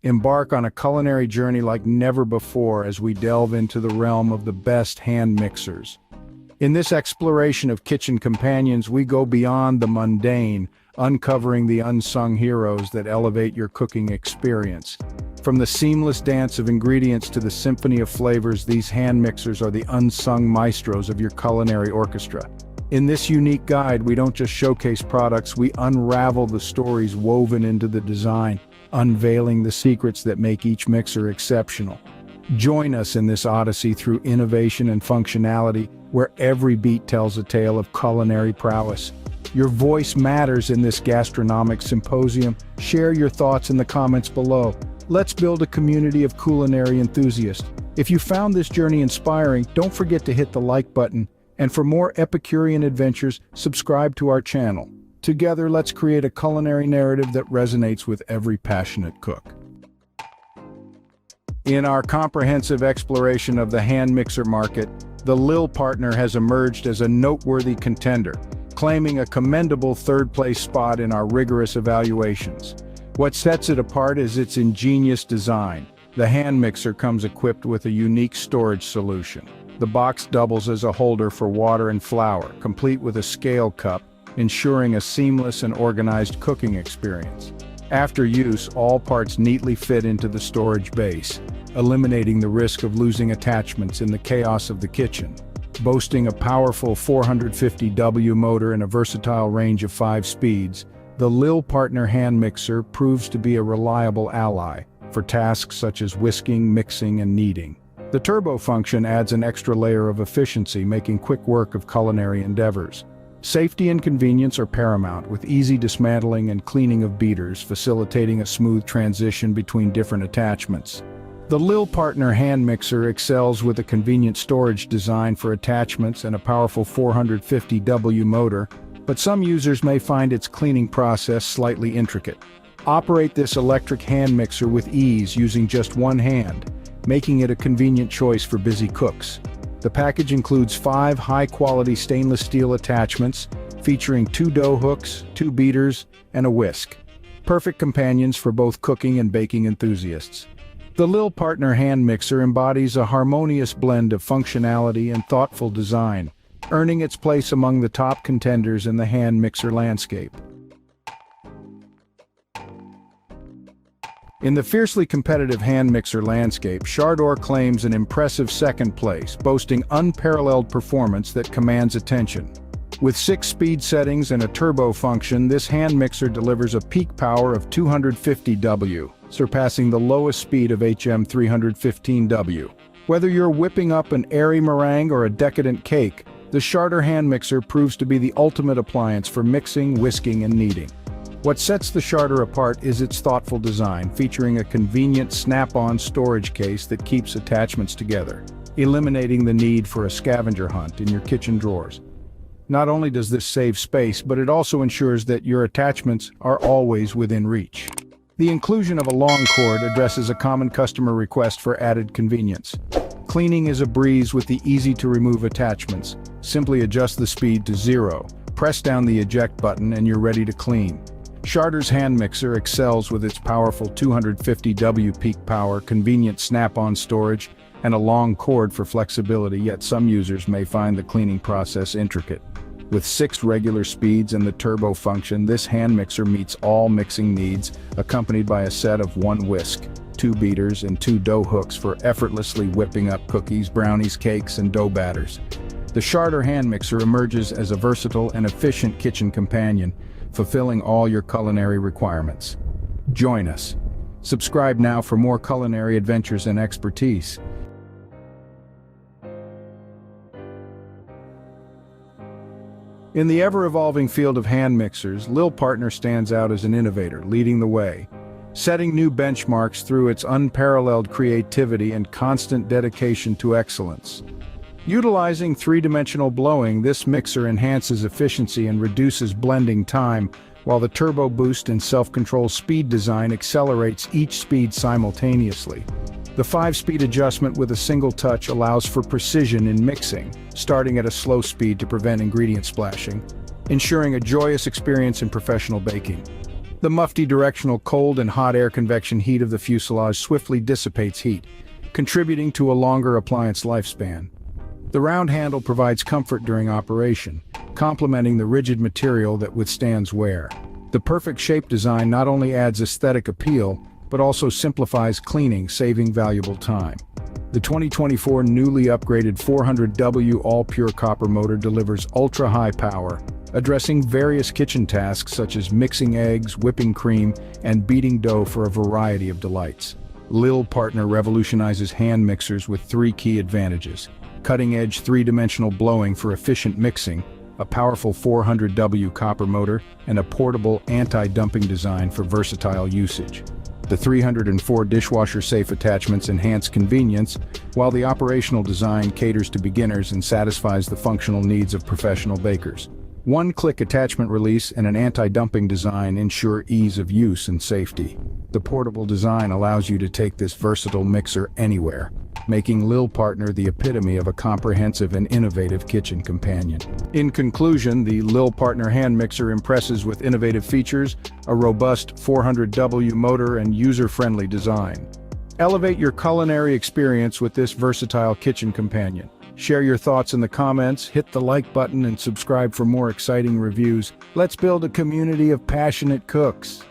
Embark on a culinary journey like never before as we delve into the realm of the best hand mixers. In this exploration of kitchen companions, we go beyond the mundane, uncovering the unsung heroes that elevate your cooking experience. From the seamless dance of ingredients to the symphony of flavors, these hand mixers are the unsung maestros of your culinary orchestra. In this unique guide, we don't just showcase products, we unravel the stories woven into the design, unveiling the secrets that make each mixer exceptional. Join us in this odyssey through innovation and functionality, where every beat tells a tale of culinary prowess. Your voice matters in this gastronomic symposium. Share your thoughts in the comments below. Let's build a community of culinary enthusiasts. If you found this journey inspiring, don't forget to hit the like button, and for more Epicurean adventures, subscribe to our channel. Together, let's create a culinary narrative that resonates with every passionate cook. In our comprehensive exploration of the hand mixer market, the LILPARTNER has emerged as a noteworthy contender, claiming a commendable third-place spot in our rigorous evaluations. What sets it apart is its ingenious design. The hand mixer comes equipped with a unique storage solution. The box doubles as a holder for water and flour, complete with a scale cup, ensuring a seamless and organized cooking experience. After use, all parts neatly fit into the storage base, eliminating the risk of losing attachments in the chaos of the kitchen. Boasting a powerful 450W motor and a versatile range of 5 speeds, the LILPARTNER hand mixer proves to be a reliable ally for tasks such as whisking, mixing, and kneading. The turbo function adds an extra layer of efficiency, making quick work of culinary endeavors. Safety and convenience are paramount, with easy dismantling and cleaning of beaters, facilitating a smooth transition between different attachments. The LILPARTNER hand mixer excels with a convenient storage design for attachments and a powerful 450W motor, but some users may find its cleaning process slightly intricate. Operate this electric hand mixer with ease using just one hand, making it a convenient choice for busy cooks. The package includes 5 high-quality stainless steel attachments, featuring 2 dough hooks, 2 beaters, and a whisk. Perfect companions for both cooking and baking enthusiasts. The LILPARTNER hand mixer embodies a harmonious blend of functionality and thoughtful design, earning its place among the top contenders in the hand mixer landscape. In the fiercely competitive hand mixer landscape, SHARDOR claims an impressive second place, boasting unparalleled performance that commands attention. With 6 speed settings and a turbo function, this hand mixer delivers a peak power of 250W, surpassing the lowest speed of HM315W. Whether you're whipping up an airy meringue or a decadent cake, the SHARDOR hand mixer proves to be the ultimate appliance for mixing, whisking, and kneading. What sets the SHARDOR apart is its thoughtful design, featuring a convenient snap-on storage case that keeps attachments together, eliminating the need for a scavenger hunt in your kitchen drawers. Not only does this save space, but it also ensures that your attachments are always within reach. The inclusion of a long cord addresses a common customer request for added convenience. Cleaning is a breeze with the easy-to-remove attachments. Simply adjust the speed to 0, press down the eject button, and you're ready to clean. SHARDOR's hand mixer excels with its powerful 250W peak power, convenient snap-on storage, and a long cord for flexibility, yet some users may find the cleaning process intricate. With 6 regular speeds and the turbo function, this hand mixer meets all mixing needs, accompanied by a set of 1 whisk, 2 beaters, and 2 dough hooks for effortlessly whipping up cookies, brownies, cakes, and dough batters. The SHARDOR hand mixer emerges as a versatile and efficient kitchen companion, fulfilling all your culinary requirements. Join us. Subscribe now for more culinary adventures and expertise. In the ever-evolving field of hand mixers, LILPARTNER stands out as an innovator, leading the way, setting new benchmarks through its unparalleled creativity and constant dedication to excellence. Utilizing 3-dimensional blowing, this mixer enhances efficiency and reduces blending time, while the turbo boost and self-control speed design accelerates each speed simultaneously. The 5-speed adjustment with a single touch allows for precision in mixing, starting at a slow speed to prevent ingredient splashing, ensuring a joyous experience in professional baking. The mufti directional cold and hot air convection heat of the fuselage swiftly dissipates heat, contributing to a longer appliance lifespan. The round handle provides comfort during operation, complementing the rigid material that withstands wear. The perfect shape design not only adds aesthetic appeal, but also simplifies cleaning, saving valuable time. The 2024 newly upgraded 400W all-pure copper motor delivers ultra-high power, addressing various kitchen tasks such as mixing eggs, whipping cream, and beating dough for a variety of delights. LILPARTNER revolutionizes hand mixers with three key advantages: cutting-edge three-dimensional blowing for efficient mixing, a powerful 400W copper motor, and a portable anti-dumping design for versatile usage. The 304 dishwasher-safe attachments enhance convenience, while the operational design caters to beginners and satisfies the functional needs of professional bakers. One-click attachment release and an anti-dumping design ensure ease of use and safety. The portable design allows you to take this versatile mixer anywhere, making LILPARTNER the epitome of a comprehensive and innovative kitchen companion. In conclusion, the LILPARTNER hand mixer impresses with innovative features, a robust 400W motor, and user-friendly design. Elevate your culinary experience with this versatile kitchen companion. Share your thoughts in the comments, hit the like button, and subscribe for more exciting reviews. Let's build a community of passionate cooks.